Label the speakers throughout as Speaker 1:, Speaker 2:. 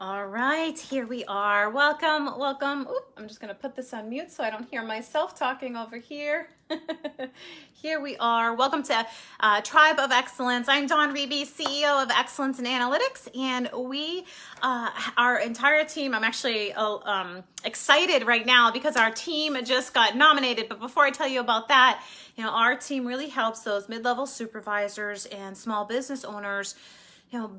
Speaker 1: All right, here we are. Welcome, welcome. Oop, I'm just going to put this on mute so I don't hear myself talking over here. Here we are. Welcome to Tribe of Excellence. I'm Dawn Reby, CEO of Excellence in Analytics, and our entire team, I'm actually excited right now because our team just got nominated. But before I tell you about that, our team really helps those mid-level supervisors and small business owners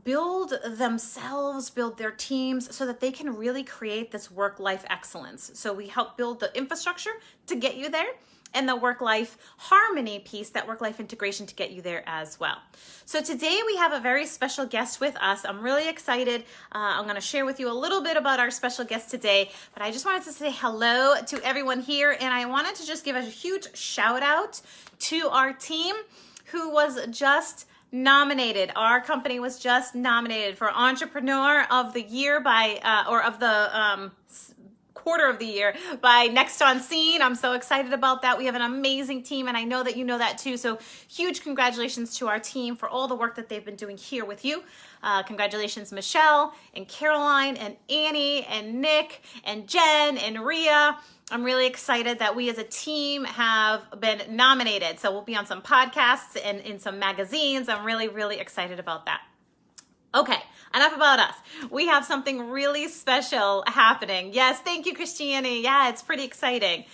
Speaker 1: build themselves, build their teams so that they can really create this work-life excellence. So we help build the infrastructure to get you there and the work-life harmony piece, that work-life integration to get you there as well. So today we have a very special guest with us. I'm really excited. I'm going to share with you a little bit about our special guest today, but I just wanted to say hello to everyone here, and I wanted to just give a huge shout out to our team who was just nominated. Our company was just nominated for Entrepreneur of the Year of the quarter of the year by Next on Scene. I'm so excited about that. We have an amazing team, and I know that you know that too. So huge congratulations to our team for all the work that they've been doing here with you. Congratulations, Michelle and Caroline and Annie and Nick and Jen and Ria. I'm really excited that we as a team have been nominated. So we'll be on some podcasts and in some magazines. I'm really, really excited about that. Okay, enough about us. We have something really special happening. Yes, thank you, Christiane. Yeah, it's pretty exciting.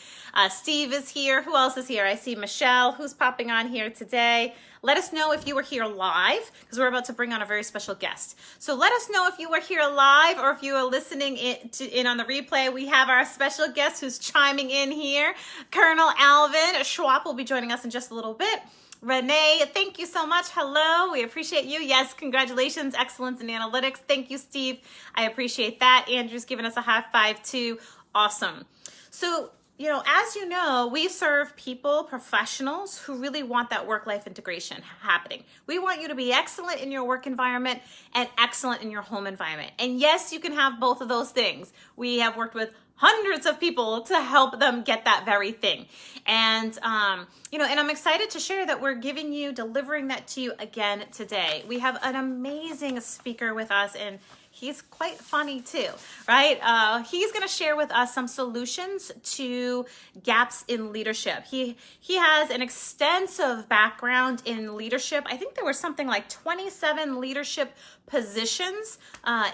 Speaker 1: Steve is here. Who else is here? I see Michelle, who's popping on here today. Let us know if you were here live, because we're about to bring on a very special guest. So let us know if you were here live or if you are listening in on the replay. We have our special guest who's chiming in here. Colonel Alvin Schwapp will be joining us in just a little bit. Renee, thank you so much. Hello, we appreciate you. Yes, congratulations, Excellence in Analytics. Thank you, Steve. I appreciate that. Andrew's giving us a high five too. Awesome. So, as you know, we serve people, professionals who really want that work-life integration happening. We want you to be excellent in your work environment and excellent in your home environment. And yes, you can have both of those things. We have worked with hundreds of people to help them get that very thing. And, and I'm excited to share that we're delivering that to you again today. We have an amazing speaker with us, and he's quite funny too, right? He's going to share with us some solutions to gaps in leadership. He has an extensive background in leadership. I think there were something like 27 leadership positions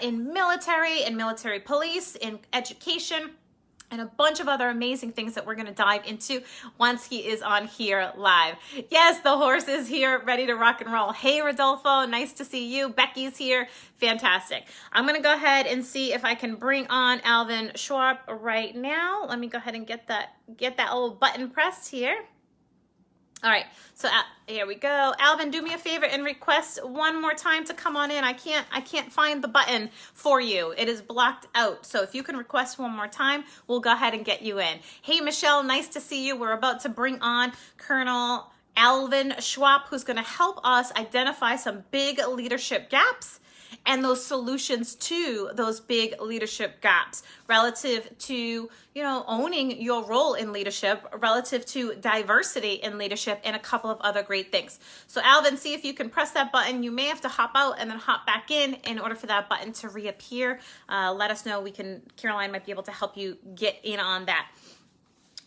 Speaker 1: in military and military police, in education, and a bunch of other amazing things that we're going to dive into once he is on here live. Yes, the horse is here, ready to rock and roll. Hey, Rodolfo, nice to see you. Becky's here. Fantastic. I'm going to go ahead and see if I can bring on Alvin Schwapp right now. Let me go ahead and get that little button pressed here. All right, so here we go. Alvin, do me a favor and request one more time to come on in. I can't find the button for you. It is blocked out. So if you can request one more time, we'll go ahead and get you in. Hey, Michelle, nice to see you. We're about to bring on Colonel Alvin Schwapp, who's going to help us identify some big leadership gaps and those solutions to those big leadership gaps relative to, owning your role in leadership, relative to diversity in leadership, and a couple of other great things. So Alvin, see if you can press that button. You may have to hop out and then hop back in order for that button to reappear. Let us know. Caroline might be able to help you get in on that.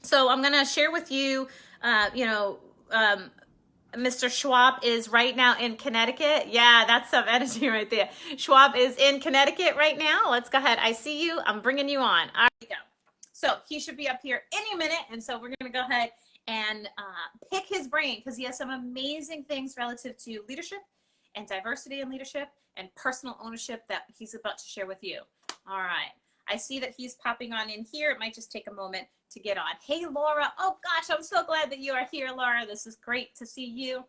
Speaker 1: So I'm going to share with you, Mr. Schwapp is right now in Connecticut. Yeah, that's some energy right there. Schwapp is in Connecticut right now. Let's go ahead. I see you. I'm bringing you on. All right, go. So he should be up here any minute. And so we're going to go ahead and pick his brain because he has some amazing things relative to leadership and diversity in leadership and personal ownership that he's about to share with you. All right. I see that he's popping on in here. It might just take a moment to get on. Hey, Laura. Oh, gosh, I'm so glad that you are here, Laura. This is great to see you.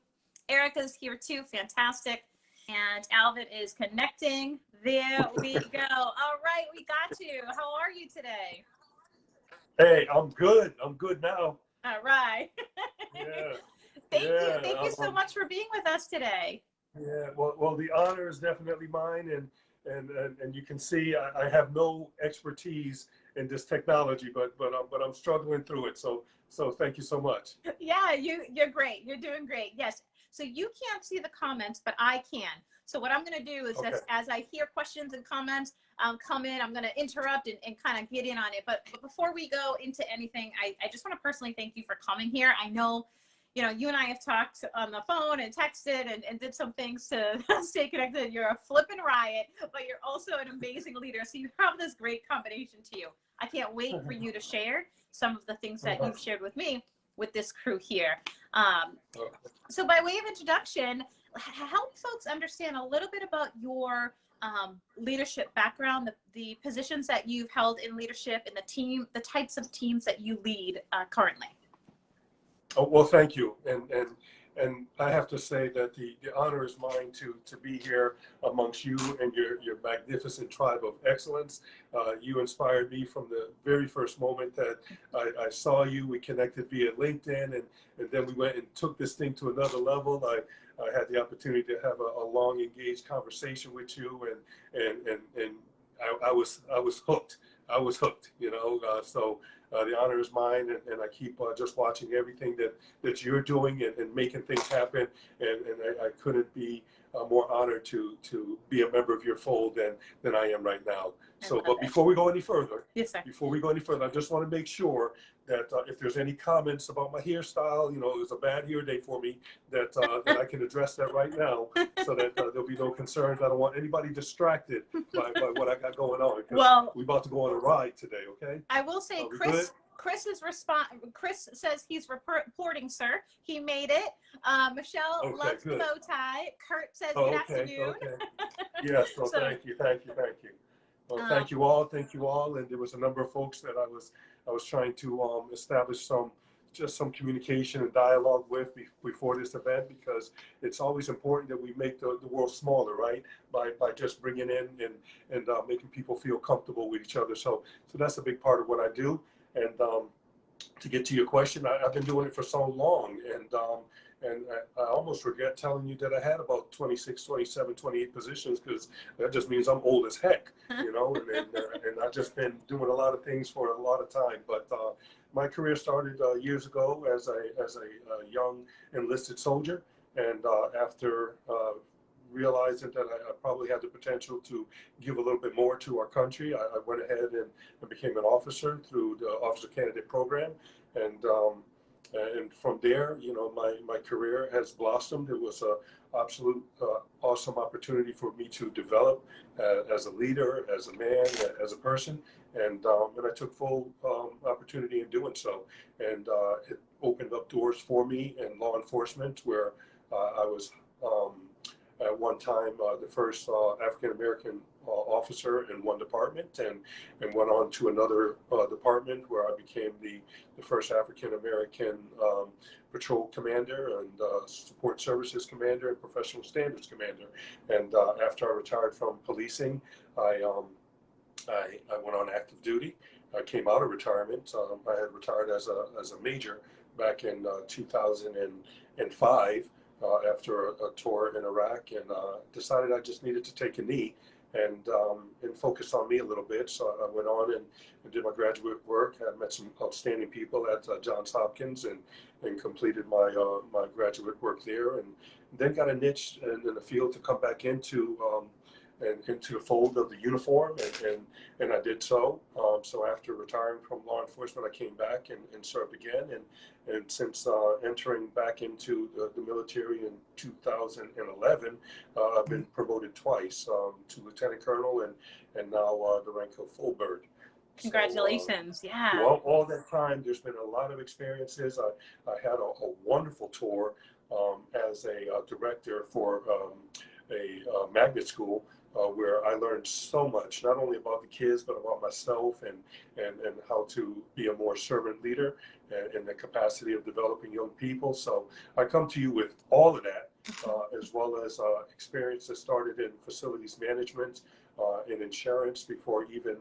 Speaker 1: Erica's here, too. Fantastic. And Alvin is connecting. There we go. All right, we got you. How are you today?
Speaker 2: Hey, I'm good. I'm good now.
Speaker 1: All right.
Speaker 2: Yeah.
Speaker 1: Thank you. Thank you so much for being with us today.
Speaker 2: Yeah. Well, the honor is definitely mine, and you can see I have no expertise in this technology, but I'm struggling through it. So thank you so much.
Speaker 1: Yeah, you're great. You're doing great. Yes. So you can't see the comments, but I can. So what I'm going to do is
Speaker 2: Okay.
Speaker 1: just as I hear questions and comments come in, I'm going to interrupt and kind of get in on it. But before we go into anything, I just want to personally thank you for coming here. I know, you know, you and I have talked on the phone and texted and did some things to stay connected. You're a flippin' riot, but you're also an amazing leader. So you have this great combination to you. I can't wait for you to share some of the things that you've shared with me with this crew here. So by way of introduction, help folks understand a little bit about your leadership background, the positions that you've held in leadership, and the team, the types of teams that you lead currently.
Speaker 2: Oh, well, thank you. And I have to say that the honor is mine to be here amongst you and your magnificent tribe of excellence. You inspired me from the very first moment that I saw you. We connected via LinkedIn, and then we went and took this thing to another level. I had the opportunity to have a long, engaged conversation with you, and I was hooked. I was hooked, you know. The honor is mine, and I keep just watching everything that you're doing and making things happen. And I couldn't be more honored to be a member of your fold than I am right now. So, but before we go any further,
Speaker 1: yes, sir.
Speaker 2: Before we go any further, I just want to make sure that if there's any comments about my hairstyle, you know, it was a bad hair day for me, that that I can address that right now, so that there'll be no concerns. I don't want anybody distracted by what I got going on.
Speaker 1: Well,
Speaker 2: we're about to go on a ride today, okay?
Speaker 1: I will say, Chris says he's reporting, sir. He made it. Michelle loves the bow tie. Kurt says good afternoon.
Speaker 2: Okay. Yes, so thank you. Well, thank you all. And there was a number of folks that I was trying to establish some communication and dialogue with before this event, because it's always important that we make the world smaller, right? By just bringing in and making people feel comfortable with each other. So that's a big part of what I do. And to get to your question, I've been doing it for so long, and I almost regret telling you that I had about 26, 27, 28 positions, because that just means I'm old as heck, you know, and I've just been doing a lot of things for a lot of time. But my career started years ago as a young enlisted soldier, and after realizing that I probably had the potential to give a little bit more to our country, I went ahead and became an officer through the Officer Candidate Program, and from there, you know, my career has blossomed. It was a absolute awesome opportunity for me to develop as a leader, as a man, as a person, and I took full opportunity in doing so, and it opened up doors for me in law enforcement, where I was at one time the first African-American officer in one department, and went on to another department where I became the first African-American patrol commander and support services commander and professional standards commander. And after I retired from policing, I went on active duty. I came out of retirement. I had retired as a major back in 2005. After a tour in Iraq, and decided I just needed to take a knee and focus on me a little bit. So I went on and did my graduate work. I met some outstanding people at Johns Hopkins, and completed my my graduate work there, and then got a niche in the field to come back into into the fold of the uniform, and I did so. So after retiring from law enforcement, I came back and served again, and since entering back into the military in 2011, I've been promoted twice to lieutenant colonel, and now the rank of full bird.
Speaker 1: Congratulations.
Speaker 2: So,
Speaker 1: yeah.
Speaker 2: All that time, there's been a lot of experiences. I had a wonderful tour as a director for a magnet school, where I learned so much, not only about the kids, but about myself, and how to be a more servant leader, and the capacity of developing young people. So I come to you with all of that, as well as experience that started in facilities management, in insurance, before even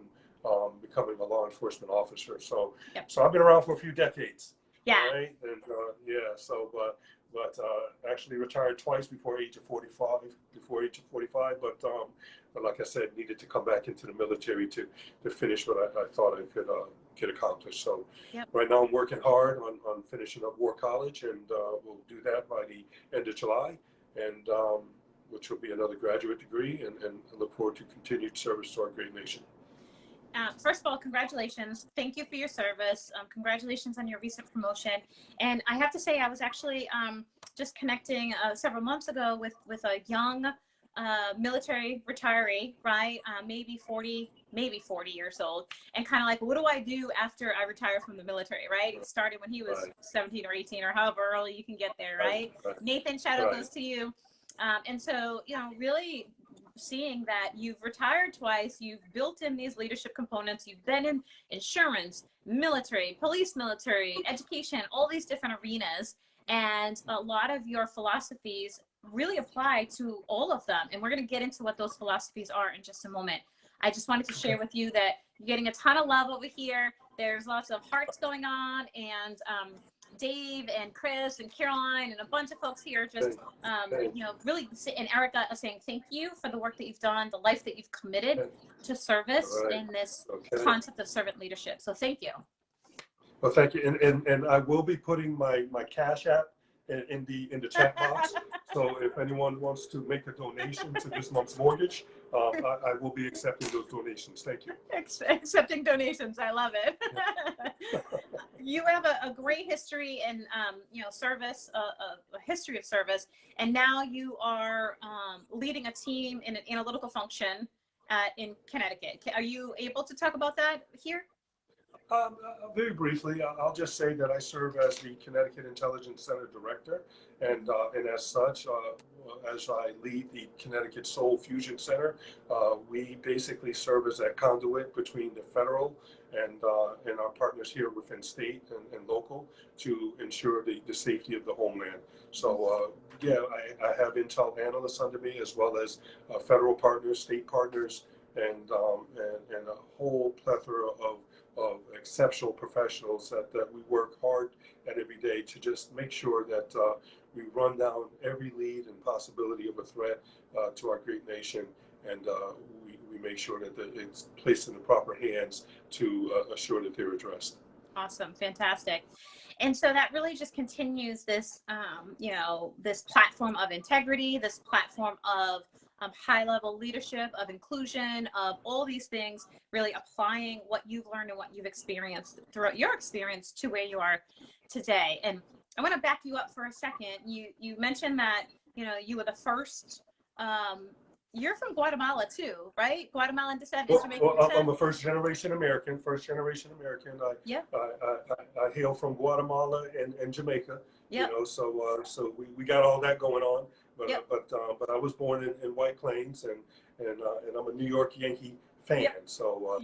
Speaker 2: becoming a law enforcement officer. So, so I've been around for a few decades.
Speaker 1: Yeah.
Speaker 2: Right? And but actually retired twice before age of 45. But like I said, needed to come back into the military to finish what I thought I could accomplish. So right now I'm working hard on finishing up War College, and we'll do that by the end of July. And which will be another graduate degree, and I look forward to continued service to our great nation.
Speaker 1: First of all, congratulations. Thank you for your service. Congratulations on your recent promotion. And I have to say, I was actually just connecting several months ago with a young military retiree, right? Maybe 40 years old, and kind of like, what do I do after I retire from the military, right? It started when he was 17 or 18 or however early you can get there, right? Nathan, shout out goes to you. And so, really seeing that you've retired twice, you've built in these leadership components, you've been in insurance, military, police, military, education, all these different arenas, and a lot of your philosophies really apply to all of them. And we're going to get into what those philosophies are in just a moment. I just wanted to share with you that you're getting a ton of love over here. There's lots of hearts going on, and Dave and Chris and Caroline and a bunch of folks here just, really, and Erica is saying thank you for the work that you've done, the life that you've committed to service in this concept of servant leadership. So thank you.
Speaker 2: Well, thank you. And I will be putting my Cash App in the chat box. So if anyone wants to make a donation to this month's mortgage, I will be accepting those donations. Thank you.
Speaker 1: Accepting donations. I love it. You have a great history in, service, a history of service. And now you are leading a team in an analytical function in Connecticut. Are you able to talk about that here?
Speaker 2: Very briefly, I'll just say that I serve as the Connecticut Intelligence Center Director, and as such, as I lead the Connecticut Soul Fusion Center, we basically serve as that conduit between the federal and our partners here within state and local to ensure the safety of the homeland. So I have intel analysts under me, as well as federal partners, state partners, and a whole plethora of exceptional professionals that we work hard at every day to just make sure that we run down every lead and possibility of a threat to our great nation, and we make sure that it's placed in the proper hands to assure that they're addressed.
Speaker 1: Awesome. Fantastic. And so that really just continues this, this platform of integrity, this platform of high-level leadership, of inclusion, of all these things, really applying what you've learned and what you've experienced throughout your experience to where you are today. And I want to back you up for a second. You mentioned that, you were the first, you're from Guatemala too, right? Guatemalan descent, Jamaican descent?
Speaker 2: I'm a first-generation American. I hail from Guatemala and Jamaica.
Speaker 1: Yep.
Speaker 2: So we got all that going on. But I was born in White Plains, and I'm a New York Yankee fan.
Speaker 1: Yep.
Speaker 2: So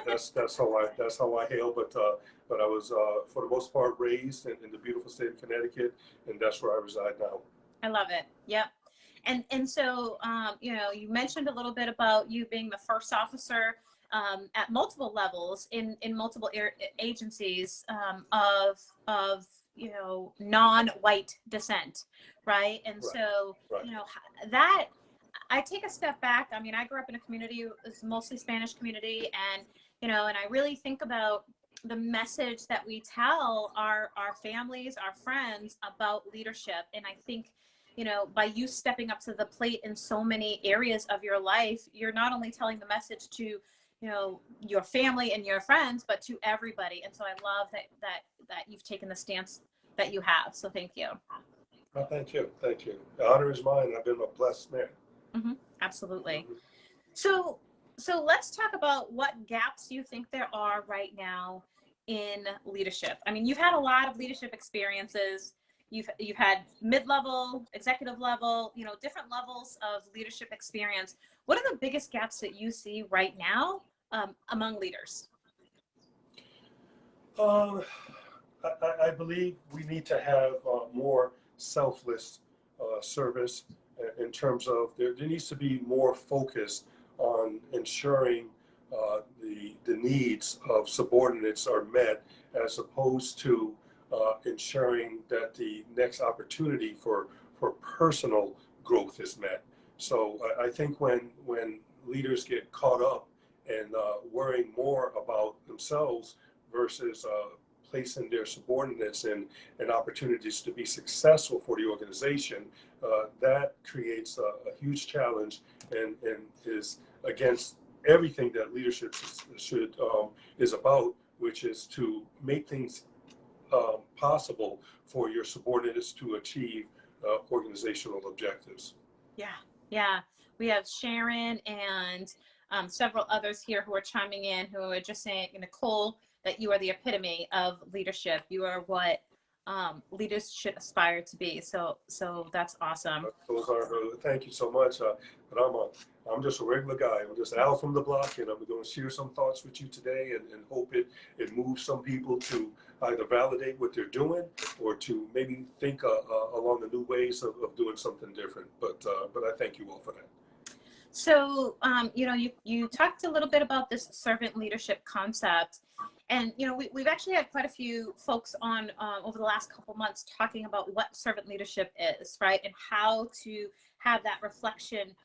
Speaker 2: that's how I hail. But I was for the most part raised in the beautiful state of Connecticut, and that's where I reside now.
Speaker 1: I love it. Yep. And so you mentioned a little bit about you being the first officer at multiple levels in multiple agencies of non-white descent, right? And so that, I take a step back. I mean, I grew up in a community, it's mostly Spanish community, and and I really think about the message that we tell our families, our friends about leadership. And I think by you stepping up to the plate in so many areas of your life, you're not only telling the message to your family and your friends, but to everybody. And so I love that you've taken the stance that you have. So thank you.
Speaker 2: Oh, thank you. The honor is mine. I've been a blessed man.
Speaker 1: Mm-hmm. Absolutely. Mm-hmm. So let's talk about what gaps you think there are right now in leadership. I mean, you've had a lot of leadership experiences. You've had mid-level, executive level, different levels of leadership experience. What are the biggest gaps that you see right now among leaders?
Speaker 2: I believe we need to have more selfless service in terms of there needs to be more focus on ensuring the needs of subordinates are met, as opposed to ensuring that the next opportunity for personal growth is met. So I think when leaders get caught up in worrying more about themselves versus placing their subordinates in opportunities to be successful for the organization, that creates a huge challenge and is against everything that leadership should is about, which is to make things possible for your subordinates to achieve organizational objectives.
Speaker 1: Yeah, yeah. We have Sharon and several others here who are chiming in, who are just saying, Nicole, that you are the epitome of leadership. You are what leaders should aspire to be. So that's awesome.
Speaker 2: Those are, thank you so much. But I'm just a regular guy. I'm just Al from the block, and I'm going to share some thoughts with you today, and hope it moves some people to either validate what they're doing or to maybe think along the new ways of doing something different. But I thank you all for that.
Speaker 1: So, you talked a little bit about this servant leadership concept. And, we've actually had quite a few folks on over the last couple months talking about what servant leadership is, right? And how to have that reflection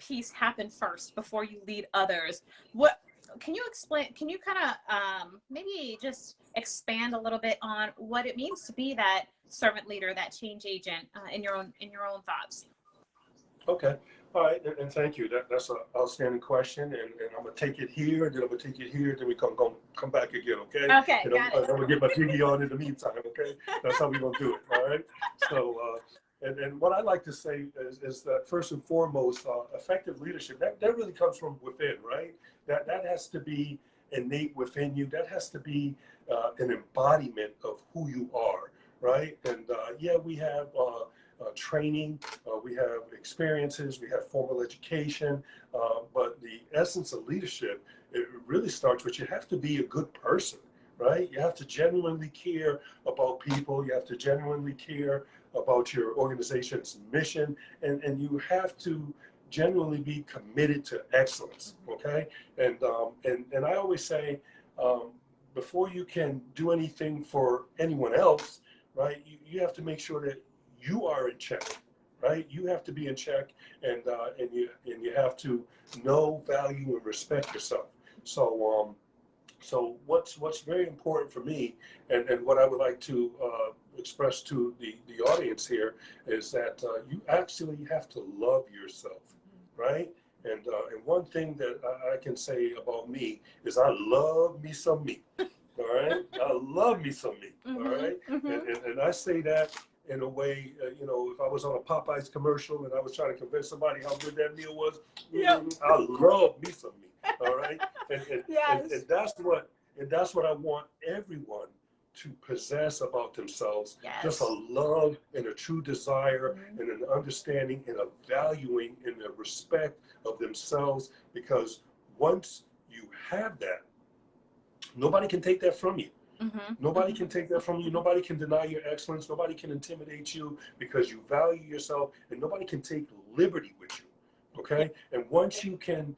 Speaker 1: piece happen first before you lead others. What can you explain? Can you kind of maybe just expand a little bit on what it means to be that servant leader, that change agent in your own thoughts?
Speaker 2: Okay. All right, and thank you. That's an outstanding question, and I'm gonna take it here, and then I'm gonna take it here, then we come back again, okay?
Speaker 1: Okay,
Speaker 2: and
Speaker 1: got
Speaker 2: I'm
Speaker 1: it.
Speaker 2: gonna get my jiggy on in the meantime, okay? That's how we're gonna do it, all right? So, and what I like to say is that first and foremost, effective leadership, that really comes from within, right? That has to be innate within you. That has to be an embodiment of who you are, right? And yeah, we have training, we have experiences, we have formal education, but the essence of leadership, it really starts with you have to be a good person, right? You have to genuinely care about people, you have to genuinely care about your organization's mission, and you have to genuinely be committed to excellence, okay? And I always say, before you can do anything for anyone else, right, you have to make sure that you are in check, right? You have to be in check, and you have to know, value, and respect yourself. So so what's very important for me, and what I would like to express to the audience here is that you actually have to love yourself, right? And one thing that I can say about me is I love me some me. All right, I love me some me. All right, and I say that in a way, if I was on a Popeyes commercial and I was trying to convince somebody how good that meal was, I love me some me. All right,
Speaker 1: Yes.
Speaker 2: and that's what I want everyone to possess about themselves.
Speaker 1: Yes.
Speaker 2: Just a love and a true desire and an understanding and a valuing and a respect of themselves, because once you have that, nobody can take that from you. Nobody can take that from you. Nobody can deny your excellence. Nobody can intimidate you because you value yourself, and nobody can take liberty with you. Okay? And once you can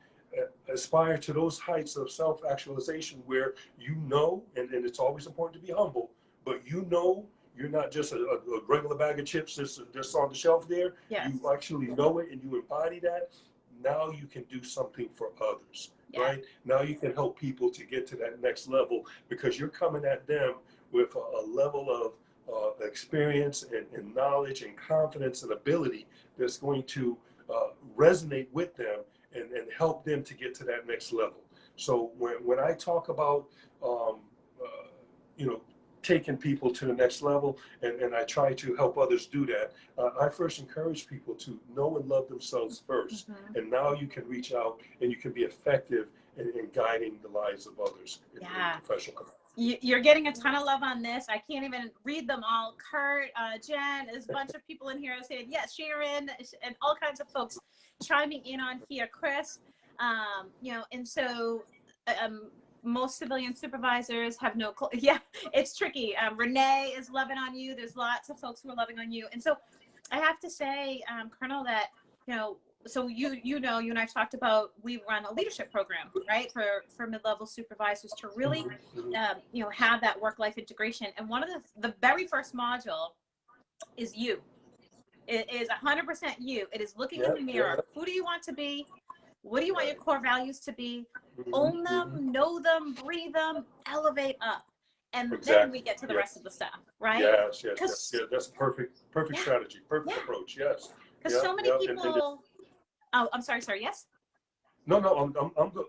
Speaker 2: aspire to those heights of self-actualization where and it's always important to be humble, but you're not just a regular bag of chips just on the shelf there.
Speaker 1: Yes.
Speaker 2: You actually know it and you embody that. Now you can do something for others. Yeah. Right? Now you can help people to get to that next level because you're coming at them with a level of experience and knowledge and confidence and ability that's going to resonate with them and help them to get to that next level. So when I talk about, taking people to the next level, and I try to help others do that, I first encourage people to know and love themselves first. And now you can reach out and you can be effective in guiding the lives of others in professional capacity.
Speaker 1: You're getting a ton of love on this. I can't even read them all. Kurt, Jen, there's a bunch of people in here saying, yes, Sharon, and all kinds of folks chiming in on here. Chris, and so most civilian supervisors have no, it's tricky. Renee is loving on you. There's lots of folks who are loving on you. And so I have to say, Colonel, that, so you and I've talked about, we run a leadership program, right, for mid-level supervisors to really, have that work-life integration. And one of the very first module is you. It is 100% you. It is looking in the mirror. Who do you want to be? What do you want your core values to be? Own them, know them, breathe them, elevate up. and then we
Speaker 2: Exactly.
Speaker 1: get to the
Speaker 2: Yes.
Speaker 1: rest of the stuff, right?
Speaker 2: Yes. Yes. Yes.
Speaker 1: Because
Speaker 2: Yeah. That's perfect
Speaker 1: yeah,
Speaker 2: strategy. Perfect
Speaker 1: yeah,
Speaker 2: approach. Yes.
Speaker 1: because
Speaker 2: Yeah.
Speaker 1: so many
Speaker 2: Yeah. And
Speaker 1: people. Oh, I'm sorry. Sorry. Yes.
Speaker 2: no, no, I'm good.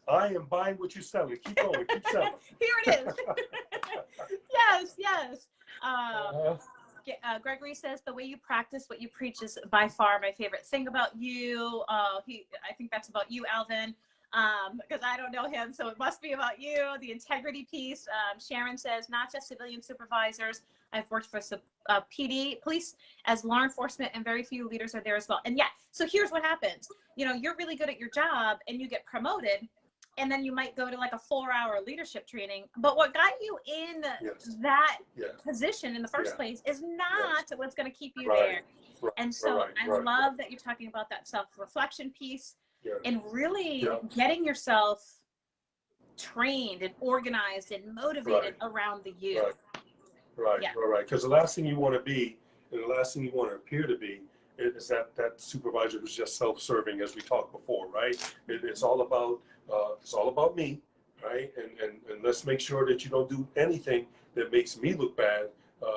Speaker 2: I am buying what you're selling. Keep going. Keep selling.
Speaker 1: Here it is. Yes. Yes. Um,
Speaker 2: Uh-huh.
Speaker 1: Gregory says the way you practice what you preach is by far my favorite thing about you. I think that's about you, Alvin, because I don't know him, so it must be about you. The integrity piece. Sharon says not just civilian supervisors. I've worked for PD, police, as law enforcement, and very few leaders are there as well. And yeah, so here's what happens. You're really good at your job, and you get promoted. And then you might go to like a 4-hour leadership training. But what got you in
Speaker 2: Yes.
Speaker 1: that
Speaker 2: Yes.
Speaker 1: position in the first
Speaker 2: Yeah.
Speaker 1: place is
Speaker 2: Yes.
Speaker 1: not what's going to keep you
Speaker 2: Right.
Speaker 1: there.
Speaker 2: Right.
Speaker 1: And so I
Speaker 2: Right.
Speaker 1: love that you're talking about that self-reflection piece
Speaker 2: Yeah.
Speaker 1: and really
Speaker 2: Yeah.
Speaker 1: getting yourself trained and organized and motivated
Speaker 2: Right.
Speaker 1: around the you.
Speaker 2: Right. Right.
Speaker 1: Yeah.
Speaker 2: Right. Because the last thing you want to be, and the last thing you want to appear to be, is that supervisor who's just self-serving, as we talked before, right? It's all about me, right? And let's make sure that you don't do anything that makes me look bad,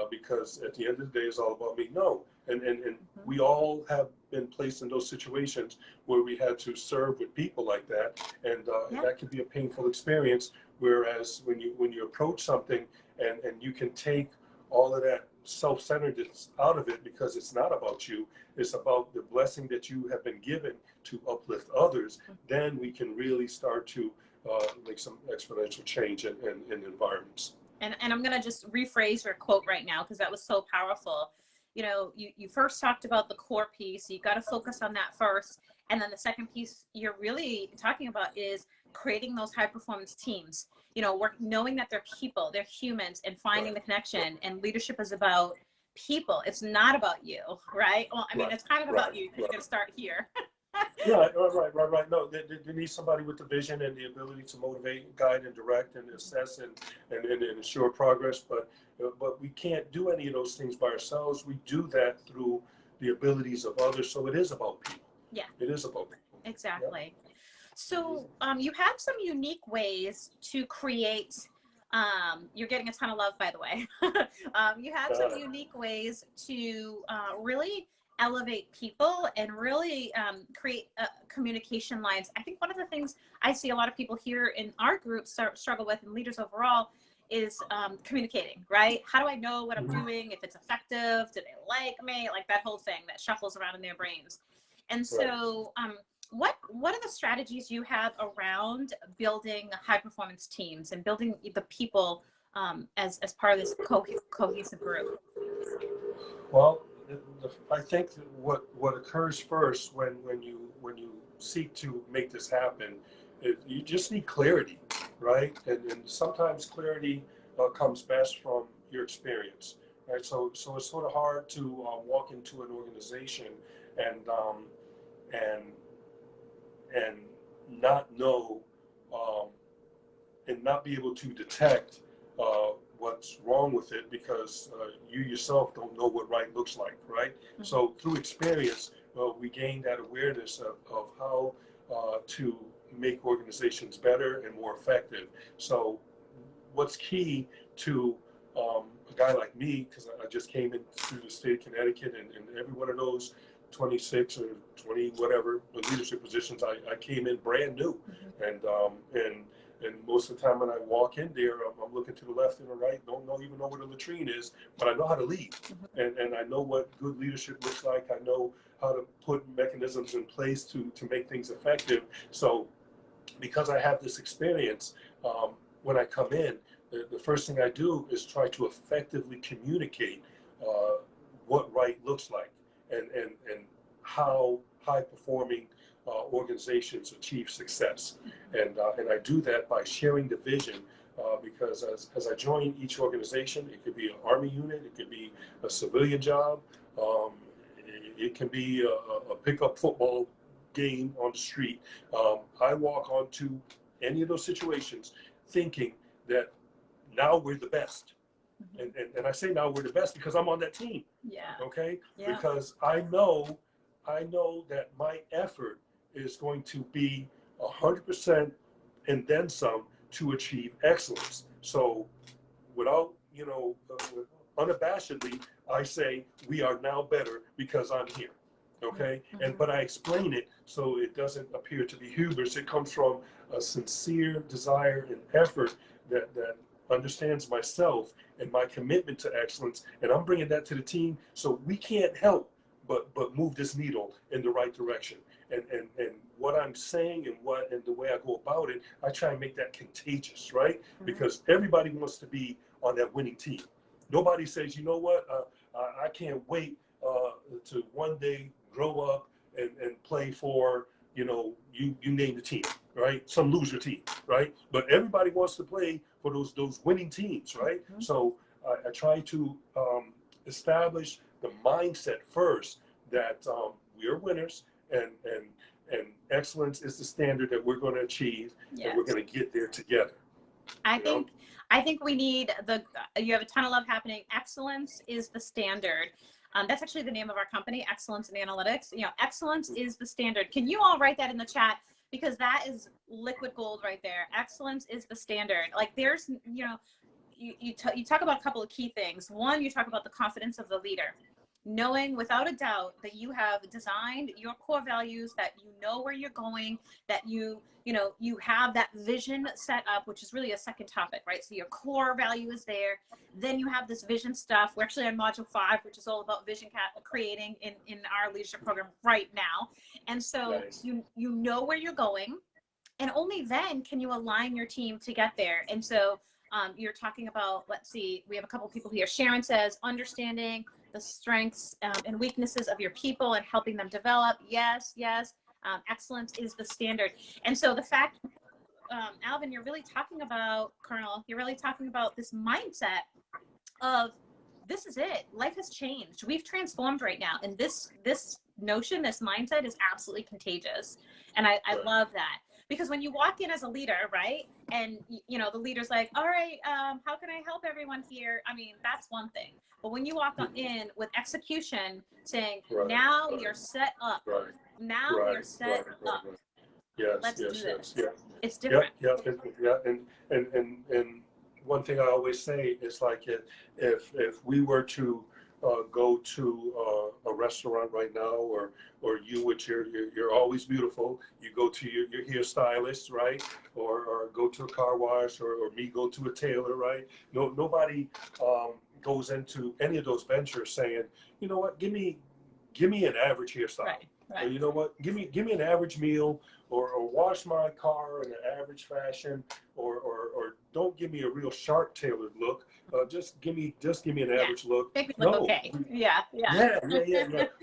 Speaker 2: because at the end of the day, it's all about me. No, and we all have been placed in those situations where we had to serve with people like that, and
Speaker 1: Yeah.
Speaker 2: that can be a painful experience. Whereas when you approach something and you can take all of that self-centeredness out of it, because it's not about you, it's about the blessing that you have been given to uplift others, then we can really start to make some exponential change in environments.
Speaker 1: And I'm going to just rephrase your quote right now because that was so powerful. You first talked about the core piece. So you got to focus on that first. And then the second piece you're really talking about is creating those high performance teams. Knowing that they're people, they're humans, and finding the connection. And leadership is about people. It's not about you, right? Well, I mean, it's kind of about you because you're going to start here.
Speaker 2: Right. No, they need somebody with the vision and the ability to motivate, guide, and direct, and assess, and ensure progress. But we can't do any of those things by ourselves. We do that through the abilities of others. So it is about people.
Speaker 1: Yeah.
Speaker 2: It is about people.
Speaker 1: Exactly. Yeah. So you have some unique ways to create. You're getting a ton of love, by the way. You have some unique ways to really elevate people and really create communication lines. I think one of the things I see a lot of people here in our group struggle with, and leaders overall, is communicating, right? How do I know what I'm doing, if it's effective? Do they like me? Like that whole thing that shuffles around in their brains. And so what are the strategies you have around building high performance teams and building the people as part of this cohesive group?
Speaker 2: Well, I think that what occurs first when you seek to make this happen is you just need clarity, right? And sometimes clarity comes best from your experience, right? So it's sort of hard to walk into an organization and and and not know, and not be able to detect what's wrong with it, because you yourself don't know what right looks like, right? Mm-hmm. So through experience, we gain that awareness of how to make organizations better and more effective. So what's key to a guy like me, because I just came in through the state of Connecticut, and every one of those 26 or 20 whatever leadership positions, I came in brand new. Mm-hmm. And most of the time when I walk in there, I'm looking to the left and the right, don't even know where the latrine is, but I know how to lead. Mm-hmm. And I know what good leadership looks like. I know how to put mechanisms in place to make things effective. So because I have this experience, when I come in, the first thing I do is try to effectively communicate what right looks like, and how high performing organizations achieve success. And I do that by sharing the vision, because as I join each organization, it could be an Army unit, it could be a civilian job, it can be a pickup football game on the street. I walk onto any of those situations thinking that now we're the best. And I say now we're the best because I'm on that team.
Speaker 1: Yeah.
Speaker 2: Okay?
Speaker 1: Yeah.
Speaker 2: Because I know that my effort is going to be 100% and then some to achieve excellence. So without, unabashedly, I say we are now better because I'm here. Okay. But I explain it so it doesn't appear to be hubris. It comes from a sincere desire and effort that understands myself and my commitment to excellence, and I'm bringing that to the team. So we can't help but move this needle in the right direction. And what I'm saying and the way I go about it, I try and make that contagious, right? Because everybody wants to be on that winning team. Nobody says, you know what, I can't wait to one day grow up and play for, you name the team, right? Some loser team, right? But everybody wants to play for those winning teams, right? So I try to establish the mindset first that we are winners, and excellence is the standard that we're going to achieve, and we're going to get there together.
Speaker 1: I think we need you have a ton of love happening. Excellence is the standard. That's actually the name of our company, Excellence in Analytics. Excellence is the standard. Can you all write that in the chat? Because that is liquid gold right there. Excellence is the standard. Like there's, you talk about a couple of key things. One, you talk about the confidence of the leader, knowing without a doubt that you have designed your core values, that you know where you're going, that you have that vision set up, which is really a second topic, right? So your core value is there. Then you have this vision stuff. We're actually on module 5, which is all about vision creating in our leadership program right now. And so you know where you're going, and only then can you align your team to get there. And so you're talking about, let's see, we have a couple people here. Sharon says, understanding the strengths and weaknesses of your people and helping them develop. Yes. Excellence is the standard. And so the fact, Alvin, you're really talking about, Colonel, you're really talking about this mindset of this is it. Life has changed. We've transformed right now. And this notion, this mindset is absolutely contagious. And I love that. Because when you walk in as a leader, right, and the leader's like, all right, how can I help everyone here? I mean, that's one thing. But when you walk in with execution, saying, now you're set up. Now you're set up.
Speaker 2: Yes,
Speaker 1: Let's do this.
Speaker 2: Yeah.
Speaker 1: It's different.
Speaker 2: And one thing I always say is like if we were to go to a restaurant right now, or you with you're always beautiful, you go to your hairstylist, right? Or go to a car wash, or me go to a tailor, right? Nobody goes into any of those ventures saying, you know what, give me an average hairstyle.
Speaker 1: Right.
Speaker 2: Or you know what, give me an average meal, or wash my car in an average fashion, or don't give me a real sharp tailored look. Just give me an average look.
Speaker 1: Make me look okay. Yeah.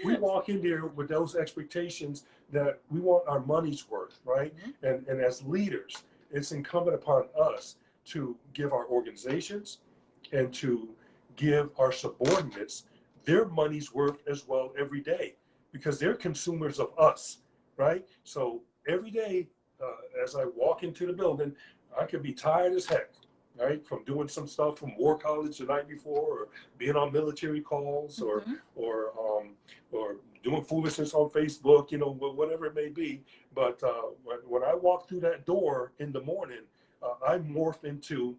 Speaker 2: We walk in there with those expectations that we want our money's worth, right? And as leaders, it's incumbent upon us to give our organizations and to give our subordinates their money's worth as well every day, because they're consumers of us, right? So every day, as I walk into the building, I could be tired as heck, right? From doing some stuff from War College the night before, or being on military calls, or doing foolishness on Facebook, whatever it may be. But when I walk through that door in the morning, I morph into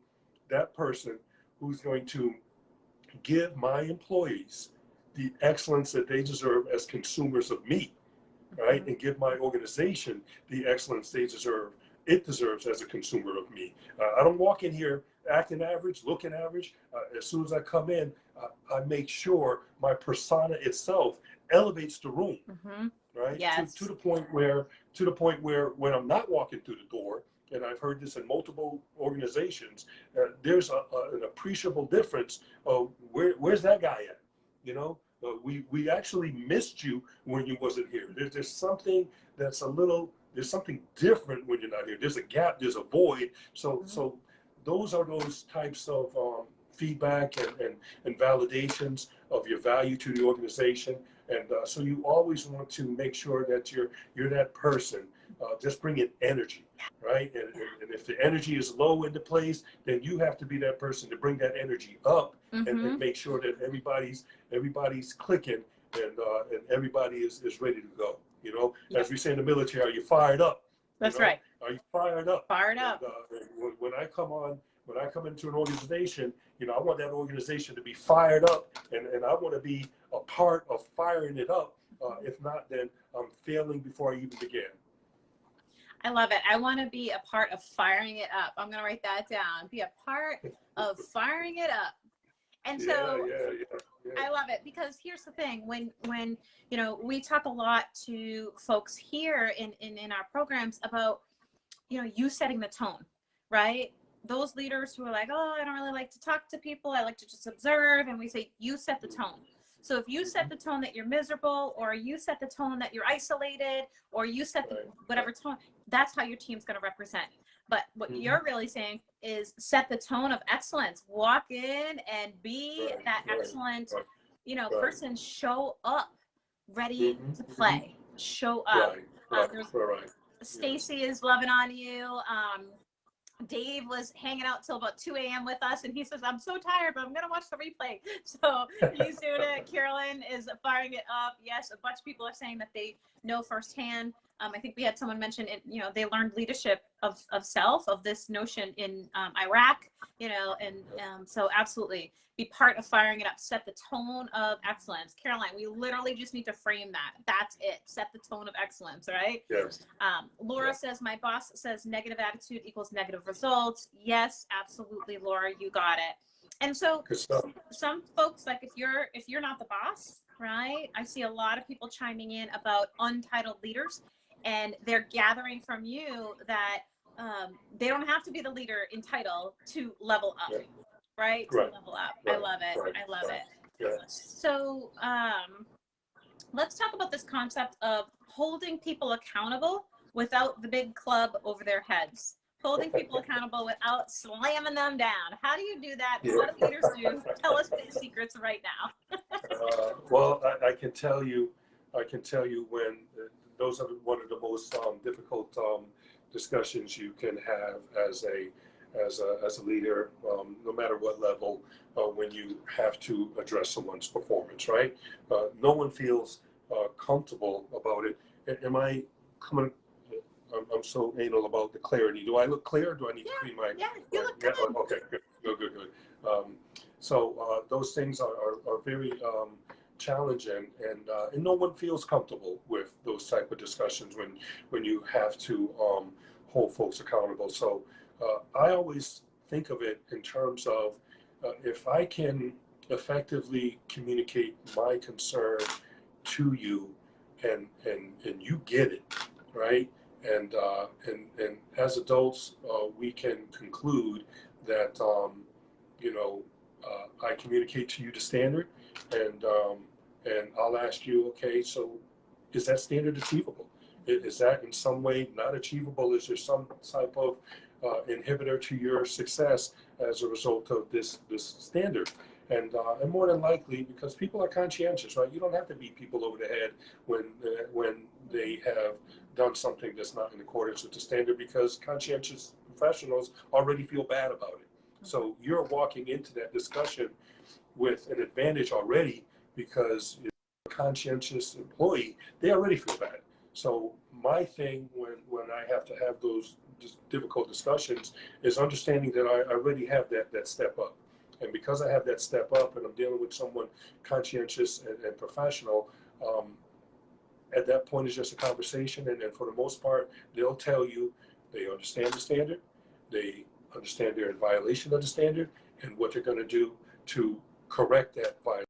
Speaker 2: that person who's going to give my employees the excellence that they deserve as consumers of me, right? And give my organization the excellence it deserves as a consumer of me. I don't walk in here acting average, looking average. As soon as I come in, I make sure my persona itself elevates the room, right?
Speaker 1: Yes.
Speaker 2: To the point where when I'm not walking through the door, and I've heard this in multiple organizations, there's an appreciable difference of where's that guy at, we actually missed you when you wasn't here. There's something that's there's something different when you're not here. There's a gap, there's a void. So those are those types of feedback and validations of your value to the organization. And so you always want to make sure that you're that person. Just bring in energy, right? And if the energy is low in the place, then you have to be that person to bring that energy up and make sure that everybody's clicking and everybody is ready to go. As we say in the military, are you fired up?
Speaker 1: That's right.
Speaker 2: Are you fired up?
Speaker 1: Fired up.
Speaker 2: And when I come on when I come into an organization, I want that organization to be fired up, and I want to be a part of firing it up. If not, then I'm failing before I even begin.
Speaker 1: I love it. I want to be a part of firing it up. I'm going to write that down. Be a part of firing it up. And so I love it, because here's the thing, when we talk a lot to folks here in our programs about you setting the tone, right? Those leaders who are like, oh, I don't really like to talk to people, I like to just observe, and we say you set the tone. So if you set the tone that you're miserable, or you set the tone that you're isolated, or you set the whatever tone, that's how your team's going to represent. But what you're really saying is set the tone of excellence. Walk in and be that excellent, person. Show up, ready to play. Show up. Stacy is loving on you. Dave was hanging out till about 2 a.m. with us, and he says, I'm so tired, but I'm going to watch the replay. So he's doing it. Carolyn is firing it up. Yes, a bunch of people are saying that they know firsthand. I think we had someone mention it, they learned leadership of self, of this notion in Iraq, so absolutely be part of firing it up. Set the tone of excellence. Caroline, we literally just need to frame that. That's it. Set the tone of excellence, right?
Speaker 2: Yes.
Speaker 1: Laura says, my boss says negative attitude equals negative results. Yes, absolutely, Laura, you got it. And so some folks, like if you're not the boss, right? I see a lot of people chiming in about untitled leaders, and they're gathering from you that they don't have to be the leader in title to level up, right? To level up. I love it. I love it. Yeah. So let's talk about this concept of holding people accountable without the big club over their heads. Holding people accountable without slamming them down. How do you do that? What do leaders do? Tell us the secrets right now.
Speaker 2: Well, I can tell you when those are one of the most difficult discussions you can have as a leader, no matter what level, when you have to address someone's performance, right? No one feels comfortable about it. Am I coming? I'm so anal about the clarity. Do I look clear? Do I need to clean my?
Speaker 1: Yeah, you look good.
Speaker 2: Okay, good. So those things are very challenging, and no one feels comfortable with those type of discussions when you have to hold folks accountable. So I always think of it in terms of if I can effectively communicate my concern to you, and you get it, right? And as adults, we can conclude that I communicate to you the standard, and I'll ask you, okay, so is that standard achievable? Is that in some way not achievable? Is there some type of inhibitor to your success as a result of this standard? And more than likely, because people are conscientious, right? You don't have to beat people over the head when they have done something that's not in accordance with the standard, because conscientious professionals already feel bad about it. So you're walking into that discussion with an advantage already, because you're a conscientious employee, they already feel bad. So my thing when I have to have those difficult discussions is understanding that I already have that step up. And because I have that step up and I'm dealing with someone conscientious and professional, at that point it's just a conversation, and for the most part, they'll tell you they understand the standard, they understand they're in violation of the standard, and what they're going to do to correct that violation.